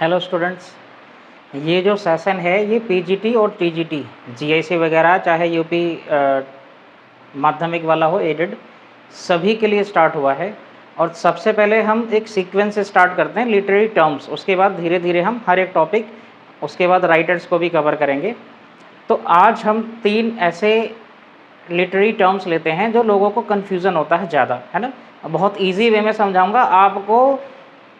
Hello students, ये जो session है ये पीजीटी और टीजीटी जीआईसी वगैरह चाहे यूपी माध्यमिक वाला हो एडेड सभी के लिए स्टार्ट हुआ है। और सबसे पहले हम एक सीक्वेंस से स्टार्ट करते हैं लिटरेरी टर्म्स, उसके बाद धीरे धीरे हम हर एक टॉपिक, उसके बाद राइटर्स को भी कवर करेंगे। तो आज हम 3 ऐसे लिटरेरी टर्म्स लेते हैं जो लोगों को कन्फ्यूज़न होता है ज़्यादा, है ना। बहुत ईजी वे में समझाऊंगा आपको,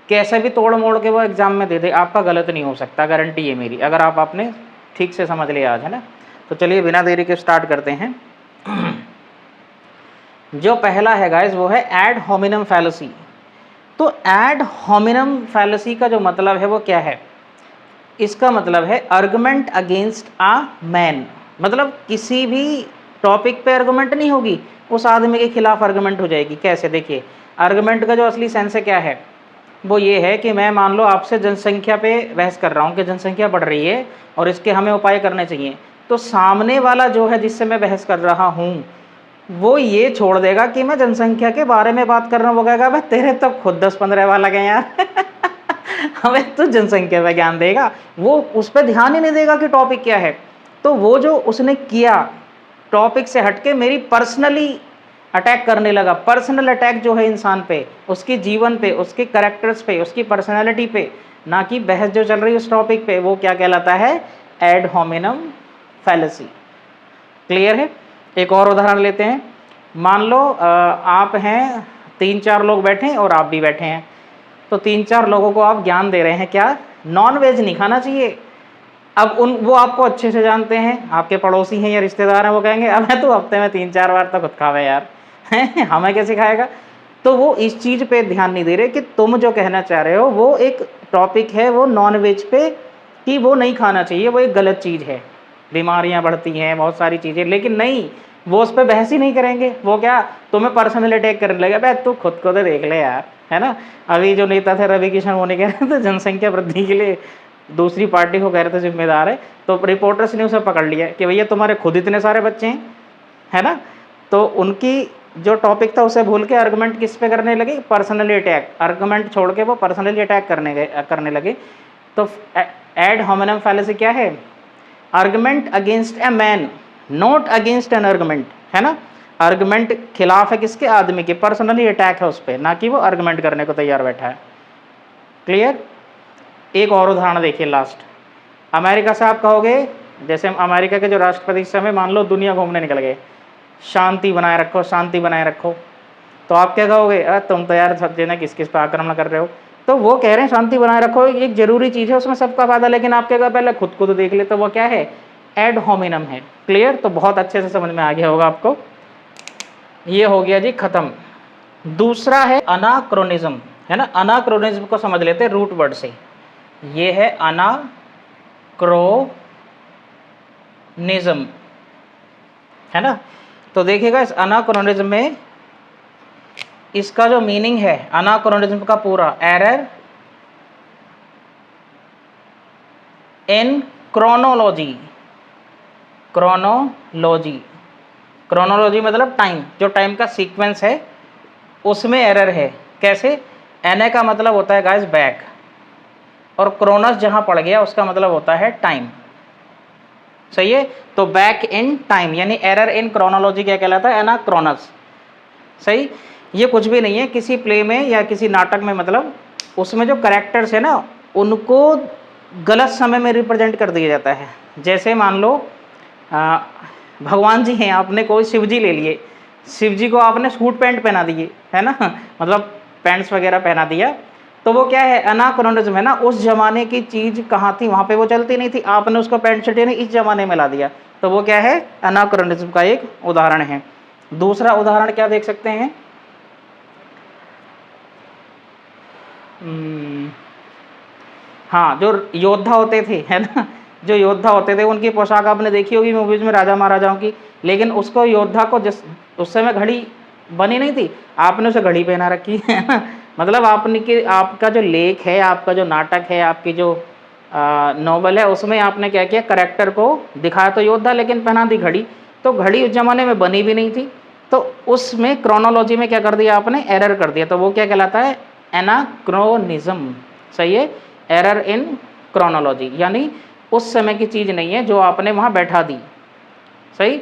कैसे भी तोड़ मोड़ के वो एग्ज़ाम में दे दे, आपका गलत नहीं हो सकता, गारंटी है मेरी, अगर आप आपने ठीक से समझ लिया आज, है ना। तो चलिए बिना देरी के स्टार्ट करते हैं। जो पहला है गाइस वो है एड होमिनम फैलेसी। तो एड होमिनम फैलेसी का जो मतलब है वो क्या है? इसका मतलब है आर्गुमेंट अगेंस्ट अ मैन। मतलब किसी भी टॉपिक पे आर्गुमेंट नहीं होगी, उस आदमी के खिलाफ आर्गुमेंट हो जाएगी। कैसे? देखिए, आर्गुमेंट का जो असली सेंस है क्या है, वो ये है कि मैं मान लो आपसे जनसंख्या पे बहस कर रहा हूँ कि जनसंख्या बढ़ रही है और इसके हमें उपाय करने चाहिए। तो सामने वाला जो है जिससे मैं बहस कर रहा हूँ वो ये छोड़ देगा कि मैं जनसंख्या के बारे में बात कर रहा हूँ। वो कहेगा भाई तेरे तो खुद 10-15 वाला गए यार हमें तो जनसंख्या पे ज्ञान देगा, वो उस पर ध्यान ही नहीं देगा कि टॉपिक क्या है। तो वो जो उसने किया टॉपिक से हटके मेरी पर्सनली अटैक करने लगा। पर्सनल अटैक जो है इंसान पे, उसके जीवन पे, उसके कैरेक्टर्स पे, उसकी पर्सनैलिटी पे, ना कि बहस जो चल रही है उस टॉपिक पे, वो क्या कहलाता है? Add hominem fallacy. क्लियर है? एक और उदाहरण लेते हैं। मान लो आप हैं, 3-4 लोग बैठे हैं और आप भी बैठे हैं। तो 3-4 लोगों को आप ज्ञान दे रहे हैं क्या? नॉन वेज नहीं खाना चाहिए। अब वो आपको अच्छे से जानते हैं, आपके पड़ोसी हैं या रिश्तेदार हैं, वो कहेंगे अब तो हफ्ते में 3-4 बार तो खुद खावे यार हमें कैसे खाएगा? तो वो इस चीज़ पे ध्यान नहीं दे रहे कि तुम जो कहना चाह रहे हो वो एक टॉपिक है, वो नॉन वेज पे, कि वो नहीं खाना चाहिए, वो एक गलत चीज़ है, बीमारियां बढ़ती हैं, बहुत सारी चीज़ें। लेकिन नहीं, वो उस पर बहस ही नहीं करेंगे। वो क्या, तुम्हें पर्सनल अटैक करने लगे, भाई तू खुद को तो देख ले यार, है ना। अभी जो नेता थे रवि किशन, वो नहीं कह रहे थे जनसंख्या वृद्धि के लिए दूसरी पार्टी को कह रहे थे जिम्मेदार है, तो रिपोर्टर्स ने उसे पकड़ लिया कि भैया तुम्हारे खुद इतने सारे बच्चे हैं, है ना। तो उनकी जो टॉपिक था उसे भूल के आर्गुमेंट किस पे करने लगे? Personally attack. आर्गुमेंट छोड़ के वो पर्सनली अटैक करने लगे। तो एड होमिनम फैलेसी क्या है? Argument against a man, not against an argument, है ना। आर्गुमेंट खिलाफ है किसके? आदमी के। पर्सनली अटैक है उस पर, ना कि वो आर्गुमेंट करने को तैयार बैठा है। क्लियर? एक और उदाहरण देखिए लास्ट। अमेरिका से आप कहोगे, जैसे अमेरिका के जो राष्ट्रपति इस समय मान लो दुनिया घूमने निकल गए, शांति बनाए रखो, शांति बनाए रखो। तो आप क्या कहोगे? तुम तो यार सब ना किस किस पर आक्रमण कर रहे हो। तो वो कह रहे हैं शांति बनाए रखो, एक जरूरी चीज़ है, उसमें सबका फायदा, लेकिन आप क्या कहो पहले खुद को तो देख ले। तो वो क्या है? एड होमिनम है। क्लियर? तो बहुत अच्छे से समझ में आ गया होगा आपको। ये हो गया जी खत्म। दूसरा है अनाक्रोनिज्म, है ना। अनाक्रोनिज्म को समझ लेते हैं रूट वर्ड से। ये है अनाक्रोनिज्म, है ना। तो देखिएगा इस अनाक्रोनिज्म में इसका जो मीनिंग है अनाक्रोनिज्म का पूरा, error in chronology. Chronology, chronology मतलब टाइम, जो टाइम का सीक्वेंस है उसमें एरर है। कैसे? एन का मतलब होता है गाइस बैक, और क्रोनस जहां पड़ गया उसका मतलब होता है टाइम। सही है? तो बैक इन टाइम यानी एरर इन क्रोनोलॉजी क्या कहलाता है? एनाक्रोनस। सही? ये कुछ भी नहीं है, किसी प्ले में या किसी नाटक में, मतलब उसमें जो कैरेक्टर्स है ना उनको गलत समय में रिप्रेजेंट कर दिया जाता है। जैसे मान लो भगवान जी हैं, आपने कोई शिव जी ले लिए, शिव जी को आपने सूट पैंट पहना दिए, है ना मतलब पैंट्स वगैरह पहना दिया, तो वो क्या है? अनाक्रोनिज्म है ना। उस जमाने की चीज़ कहाँ थी, वहाँ पे वो चलती नहीं थी, आपने उसको पैंट शर्ट यानी इस जमाने में ला दिया, तो वो क्या है? अनाक्रोनिज्म का एक उदाहरण है। दूसरा उदाहरण क्या देख सकते हैं? हाँ, जो योद्धा होते थे, है ना, जो योद्धा होते थे उनकी पोशाक आपने देखी होगी मूवीज में, राजा महाराजाओं की। लेकिन उसको योद्धा को जिस उस समय घड़ी बनी नहीं थी, आपने उसे घड़ी पहना रखी है ना। मतलब आपने कि आपका जो लेख है, आपका जो नाटक है, आपकी जो नॉवल है, उसमें आपने क्या किया? करेक्टर को दिखाया तो योद्धा, लेकिन पहना दी घड़ी। तो घड़ी उस जमाने में बनी भी नहीं थी, तो उसमें क्रोनोलॉजी में क्या कर दिया आपने? एरर कर दिया। तो वो क्या कहलाता है? एनाक्रोनिज्म। सही है? एरर इन क्रोनोलॉजी, यानी उस समय की चीज़ नहीं है जो आपने वहाँ बैठा दी। सही।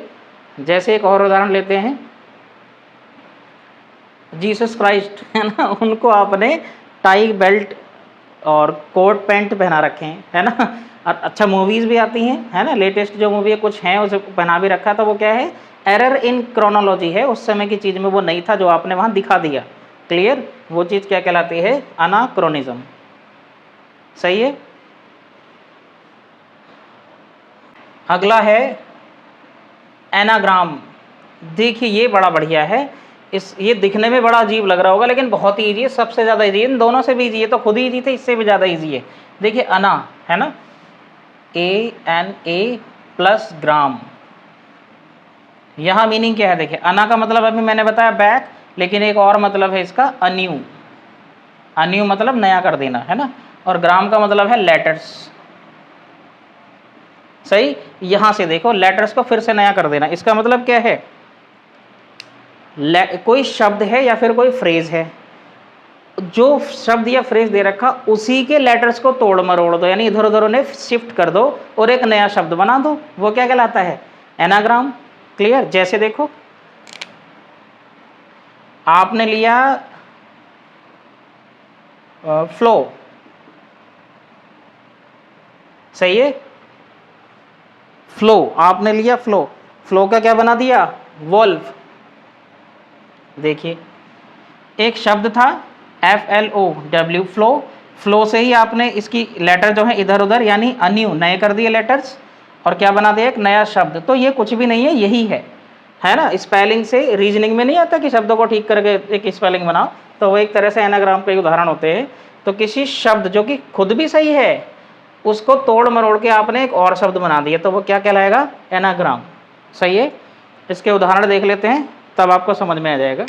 जैसे एक और उदाहरण लेते हैं, जीसस क्राइस्ट है ना, उनको आपने टाई बेल्ट और कोट पैंट पहना रखे हैं, है ना। और अच्छा मूवीज़ भी आती हैं, है ना, लेटेस्ट जो मूवी है कुछ हैं उसे पहना भी रखा, तो वो क्या है, एरर इन क्रोनोलॉजी है, उस समय की चीज़ में वो नहीं था जो आपने वहाँ दिखा दिया। क्लियर। वो चीज़ क्या कहलाती है, अनाक्रोनिज्म। सही है। अगला है एनाग्राम। देखिए ये बड़ा बढ़िया है, ये दिखने में बड़ा अजीब लग रहा होगा लेकिन बहुत ही ईजी है, सबसे ज़्यादा ईजी है, इन दोनों से भी ईजी है, तो खुद ही ईजी थे, इससे भी ज़्यादा ईजी है। देखिए अना है ना, ANA प्लस ग्राम, यहाँ मीनिंग क्या है, देखिए अना का मतलब अभी मैंने बताया बैक, लेकिन एक और मतलब है इसका अन्यू। अन्यू मतलब नया कर देना, है ना, और ग्राम का मतलब है लेटर्स। सही। यहां से देखो लेटर्स को फिर से नया कर देना, इसका मतलब क्या है, कोई शब्द है या फिर कोई फ्रेज है, जो शब्द या फ्रेज दे रखा उसी के लेटर्स को तोड़ मरोड़ दो, यानी इधर उधर उन्हें शिफ्ट कर दो और एक नया शब्द बना दो, वो क्या कहलाता है, एनाग्राम। क्लियर। जैसे देखो आपने लिया फ्लो, सही है, फ्लो आपने लिया, फ्लो, फ्लो का क्या बना दिया, वॉल्व। देखिए एक शब्द था FLOW, फ्लो, फ्लो से ही आपने इसकी लेटर जो है इधर उधर यानी अन्यू नए कर दिए लेटर्स, और क्या बना दिया, एक नया शब्द। तो ये कुछ भी नहीं है, यही है ना। स्पेलिंग से रीजनिंग में नहीं आता कि शब्दों को ठीक करके एक स्पेलिंग बनाओ, तो वो एक तरह से एनाग्राम के उदाहरण होते हैं। तो किसी शब्द जो कि खुद भी सही है उसको तोड़ मरोड़ के आपने एक और शब्द बना दिया, तो वो क्या कहलाएगा, एनाग्राम। सही है। इसके उदाहरण देख लेते हैं तब आपको समझ में आ जाएगा।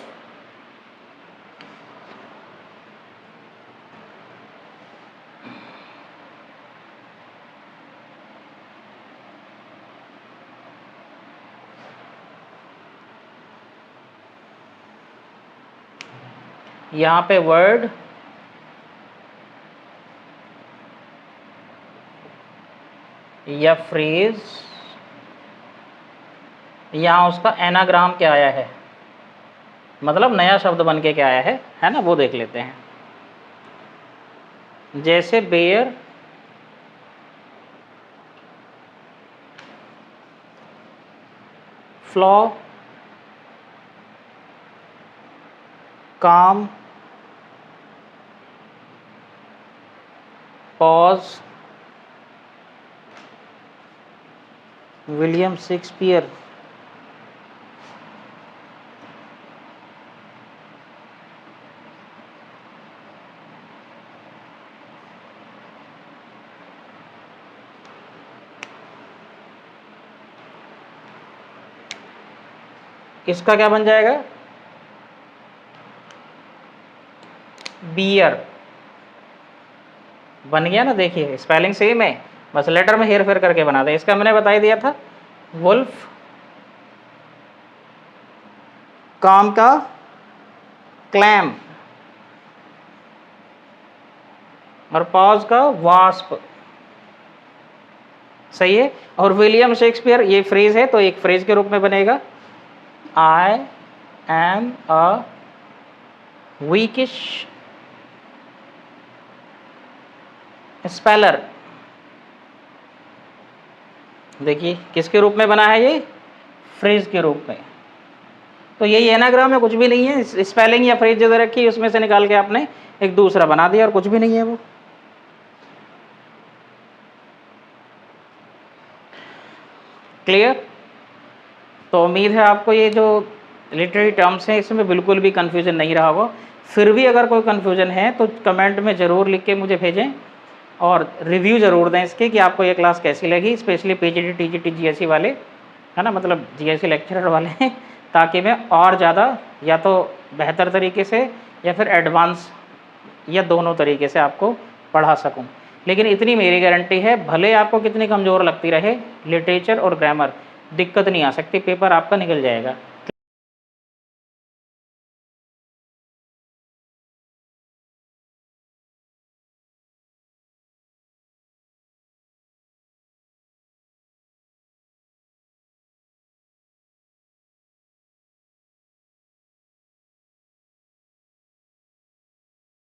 यहाँ पे वर्ड या फ्रेज, यहाँ उसका एनाग्राम क्या आया है, मतलब नया शब्द बन के क्या आया है ना, वो देख लेते हैं। जैसे बेयर, फ्लॉ, काम, पॉज, विलियम शेक्सपियर, इसका क्या बन जाएगा, बियर। बन गया ना, देखिए स्पेलिंग सेम है, बस लेटर में हेर फेर करके बना दे। इसका मैंने बता ही दिया था, वुल्फ, काम का क्लैम, और पॉज का वास्प। सही है। और विलियम शेक्सपियर ये फ्रेज है तो एक फ्रेज के रूप में बनेगा, आई एम अ वीकिश स्पेलर। देखिए किसके रूप में बना है, ये फ्रेज के रूप में। तो यही एनाग्राम है, कुछ भी नहीं है, स्पेलिंग या फ्रेज जो दे रखी है उसमें से निकाल के आपने एक दूसरा बना दिया, और कुछ भी नहीं है वो। क्लियर। तो उम्मीद है आपको ये जो लिटरेरी टर्म्स हैं इसमें बिल्कुल भी कन्फ्यूजन नहीं रहा होगा। फिर भी अगर कोई कन्फ्यूजन है तो कमेंट में ज़रूर लिख के मुझे भेजें, और रिव्यू ज़रूर दें इसके कि आपको ये क्लास कैसी लगी, स्पेशली PGT TGT GSE वाले, है ना, मतलब GSE लेक्चरर वाले ताकि मैं और ज़्यादा या तो बेहतर तरीके से या फिर एडवांस या दोनों तरीके से आपको पढ़ा सकूं। लेकिन इतनी मेरी गारंटी है, भले आपको कितनी कमज़ोर लगती रहे लिटरेचर और ग्रामर, दिक्कत नहीं आ सकती, पेपर आपका निकल जाएगा।